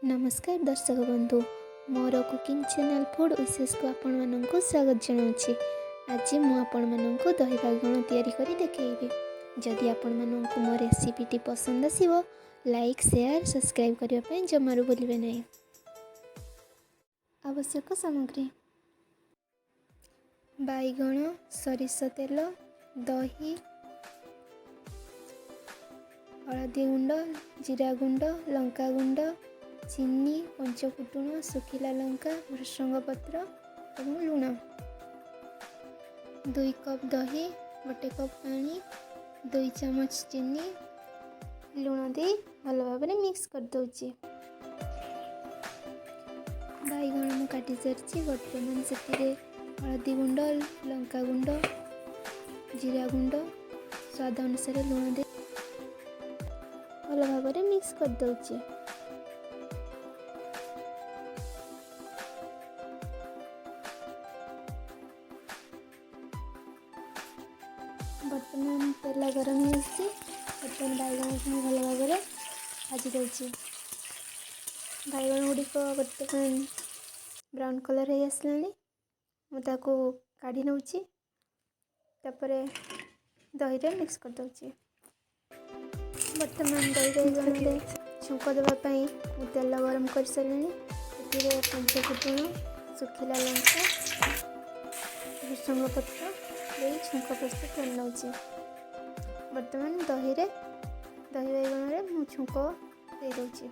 नमस्कार दर्शक बंधु मोर कुकिंग चैनल फूड विशेष को आपण मानक स्वागत जनाऊँगी। आज मुझे दही बाइगण तैयारी करी देखैबी। जदि आपण मानक मो रेसिपीटी पसंद आसिबो लाइक शेयर सब्सक्राइब करने जमारू भूलिबे नहीं। आवश्यक सामग्री बाइगण सरिष तेल दही हलदी गुंड जीरा गुंड लंका गुंड चीनी पंचफुटण सुखिला लंका भृषंग पत्र और लुण 2 कप दही 1 कप पानी 2 चमच चीनी लुण दे भल भाव मिक्स कर दूची। बैगण मु काटी सारी बर्तमान से हलदी गुंड लंका गुंड जीरा गुंड स्वाद अनुसार लुण दे भल भाव मिक्स कर दूची। बर्तमान तेल गरम हो बर्तमान बैगण को भल भाव भाजी दूसरी। बैगण गुड़िक बर्तमान ब्राउन कलर हो आसला मुझे काढ़ी नौची दही रे मिक्स कर दूची। बर्तमान दही बैगण छुंक देवाई तेल गरम कर सारे पंचफुटण सुखिला लंका भृषंग पत्र छुंक प्रस्तुत कर नौची। बर्तमान दही बैगण मु छुंक दे दूची।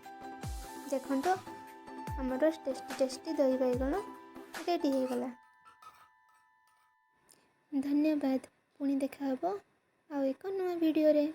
देखो आमर टेस्टी दही बैगण रेडी हो गला। धन्यवाद। पुणी देखा आउ एक नया वीडियो रे।